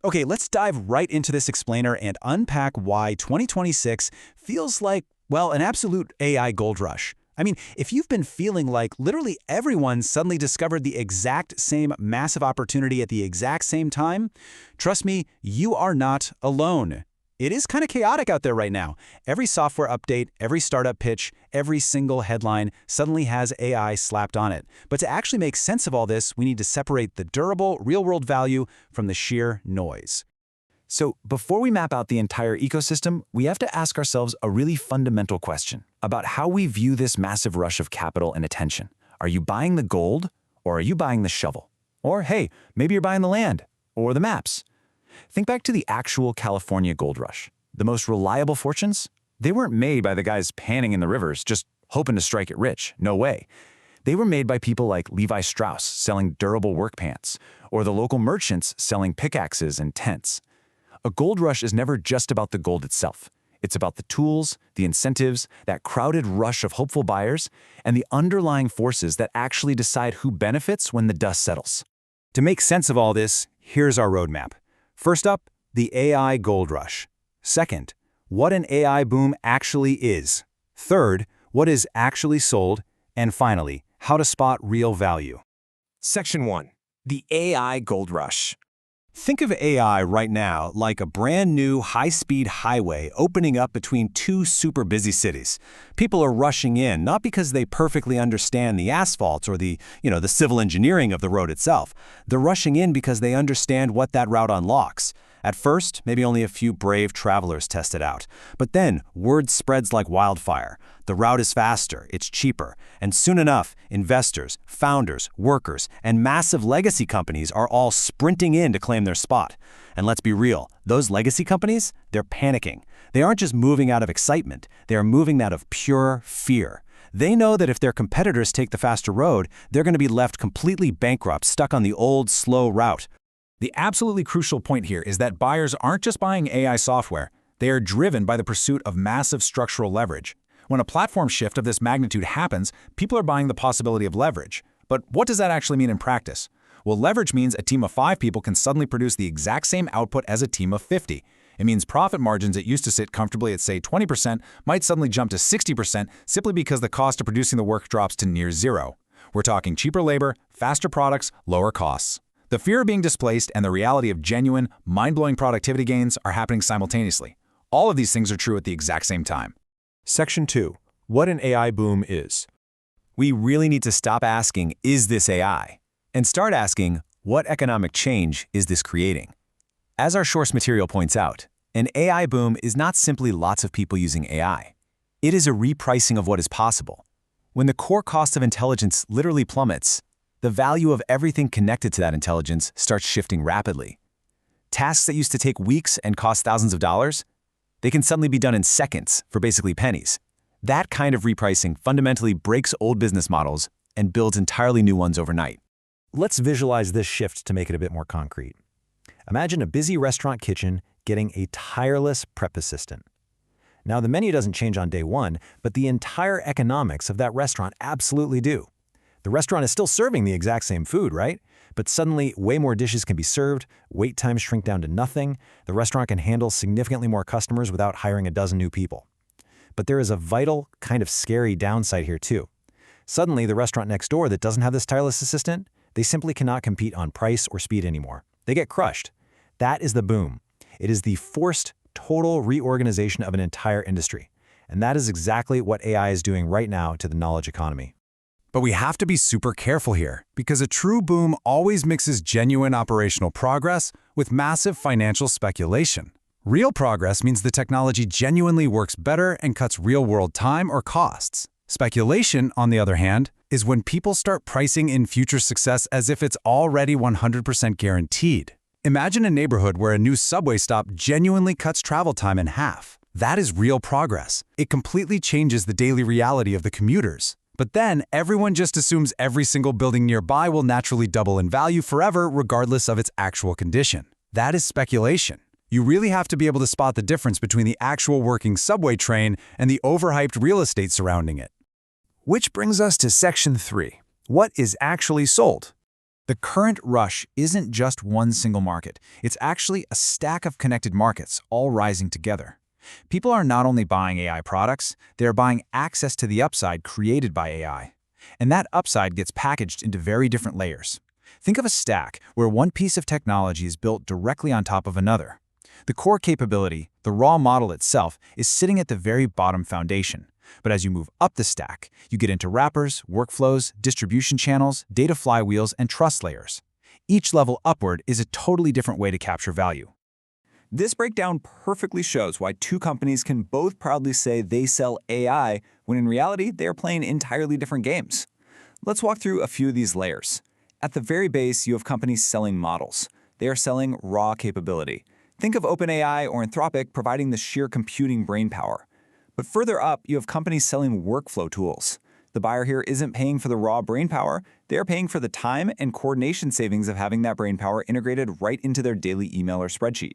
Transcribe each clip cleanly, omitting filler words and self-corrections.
Okay, let's dive right into this explainer and unpack why 2026 feels like, well, an absolute AI gold rush. I mean, if you've been feeling like literally everyone suddenly discovered the exact same massive opportunity at the exact same time, trust me, you are not alone. It is kind of chaotic out there right now. Every software update, every startup pitch, every single headline suddenly has AI slapped on it. But to actually make sense of all this, we need to separate the durable, real-world value from the sheer noise. So before we map out the entire ecosystem, we have to ask ourselves a really fundamental question about how we view this massive rush of capital and attention. Are you buying the gold, or are you buying the shovel? Or hey, maybe you're buying the land or the maps. Think back to the actual California gold rush. The most reliable fortunes? They weren't made by the guys panning in the rivers, just hoping to strike it rich. No way. They were made by people like Levi Strauss selling durable work pants, or the local merchants selling pickaxes and tents. A gold rush is never just about the gold itself. It's about the tools, the incentives, that crowded rush of hopeful buyers, and the underlying forces that actually decide who benefits when the dust settles. To make sense of all this, here's our roadmap. First up, the AI gold rush. Second, what an AI boom actually is. Third, what is actually sold. And finally, how to spot real value. Section 1. The AI Gold Rush. Think of AI right now like a brand new high-speed highway opening up between two super busy cities. People are rushing in, not because they perfectly understand the asphalt or the civil engineering of the road itself. They're rushing in because they understand what that route unlocks. At first, maybe only a few brave travelers test it out. But then, word spreads like wildfire. The route is faster, it's cheaper, and soon enough, investors, founders, workers, and massive legacy companies are all sprinting in to claim their spot. And let's be real, those legacy companies, they're panicking. They aren't just moving out of excitement, they are moving out of pure fear. They know that if their competitors take the faster road, they're going to be left completely bankrupt, stuck on the old, slow route. The absolutely crucial point here is that buyers aren't just buying AI software. They are driven by the pursuit of massive structural leverage. When a platform shift of this magnitude happens, people are buying the possibility of leverage. But what does that actually mean in practice? Well, leverage means a team of 5 people can suddenly produce the exact same output as a team of 50. It means profit margins that used to sit comfortably at, say, 20% might suddenly jump to 60% simply because the cost of producing the work drops to near zero. We're talking cheaper labor, faster products, lower costs. The fear of being displaced and the reality of genuine, mind-blowing productivity gains are happening simultaneously. All of these things are true at the exact same time. Section 2. What an AI boom is. We really need to stop asking, is this AI? And start asking, what economic change is this creating? As our source material points out, an AI boom is not simply lots of people using AI. It is a repricing of what is possible. When the core cost of intelligence literally plummets, the value of everything connected to that intelligence starts shifting rapidly. Tasks that used to take weeks and cost thousands of dollars, they can suddenly be done in seconds for basically pennies. That kind of repricing fundamentally breaks old business models and builds entirely new ones overnight. Let's visualize this shift to make it a bit more concrete. Imagine a busy restaurant kitchen getting a tireless prep assistant. Now, the menu doesn't change on day one, but the entire economics of that restaurant absolutely do. The restaurant is still serving the exact same food, right? But suddenly, way more dishes can be served, wait times shrink down to nothing, the restaurant can handle significantly more customers without hiring a dozen new people. But there is a vital, kind of scary downside here too. Suddenly, the restaurant next door that doesn't have this tireless assistant, they simply cannot compete on price or speed anymore. They get crushed. That is the boom. It is the forced, total reorganization of an entire industry. And that is exactly what AI is doing right now to the knowledge economy. But we have to be super careful here, because a true boom always mixes genuine operational progress with massive financial speculation. Real progress means the technology genuinely works better and cuts real-world time or costs. Speculation, on the other hand, is when people start pricing in future success as if it's already 100% guaranteed. Imagine a neighborhood where a new subway stop genuinely cuts travel time in half. That is real progress. It completely changes the daily reality of the commuters. But then, everyone just assumes every single building nearby will naturally double in value forever regardless of its actual condition. That is speculation. You really have to be able to spot the difference between the actual working subway train and the overhyped real estate surrounding it. Which brings us to Section 3. What is actually sold? The current rush isn't just one single market. It's actually a stack of connected markets, all rising together. People are not only buying AI products, they're buying access to the upside created by AI. And that upside gets packaged into very different layers. Think of a stack where one piece of technology is built directly on top of another. The core capability, the raw model itself, is sitting at the very bottom foundation. But as you move up the stack, you get into wrappers, workflows, distribution channels, data flywheels, and trust layers. Each level upward is a totally different way to capture value. This breakdown perfectly shows why two companies can both proudly say they sell AI when in reality they are playing entirely different games. Let's walk through a few of these layers. At the very base, you have companies selling models. They are selling raw capability. Think of OpenAI or Anthropic providing the sheer computing brainpower. But further up, you have companies selling workflow tools. The buyer here isn't paying for the raw brainpower, they are paying for the time and coordination savings of having that brainpower integrated right into their daily email or spreadsheet.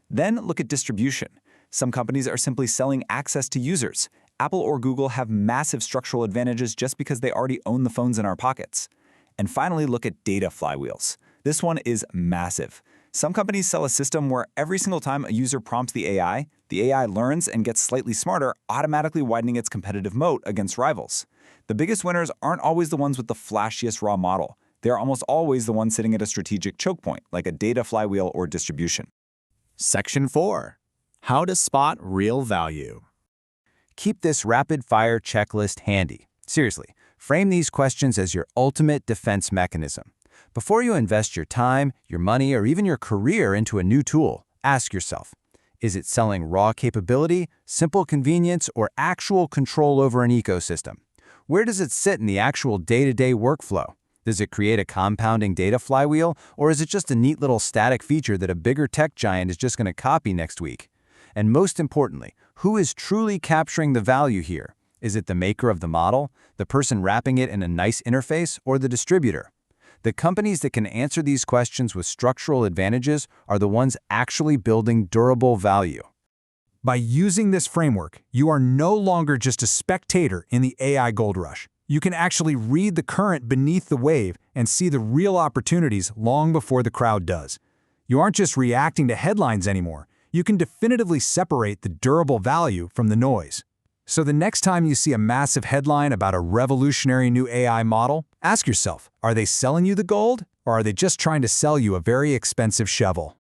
Then look at distribution. Some companies are simply selling access to users. Apple or Google have massive structural advantages just because they already own the phones in our pockets. And finally, look at data flywheels. This one is massive. Some companies sell a system where every single time a user prompts the AI learns and gets slightly smarter, automatically widening its competitive moat against rivals. The biggest winners aren't always the ones with the flashiest raw model. They're almost always the ones sitting at a strategic choke point, like a data flywheel or distribution. Section 4. How to spot real value. Keep this rapid-fire checklist handy. Seriously, frame these questions as your ultimate defense mechanism. Before you invest your time, your money, or even your career into a new tool, ask yourself, is it selling raw capability, simple convenience, or actual control over an ecosystem? Where does it sit in the actual day-to-day workflow? Does it create a compounding data flywheel, or is it just a neat little static feature that a bigger tech giant is just going to copy next week? And most importantly, who is truly capturing the value here? Is it the maker of the model, the person wrapping it in a nice interface, or the distributor? The companies that can answer these questions with structural advantages are the ones actually building durable value. By using this framework, you are no longer just a spectator in the AI gold rush. You can actually read the current beneath the wave and see the real opportunities long before the crowd does. You aren't just reacting to headlines anymore. You can definitively separate the durable value from the noise. So the next time you see a massive headline about a revolutionary new AI model, ask yourself, are they selling you the gold, or are they just trying to sell you a very expensive shovel?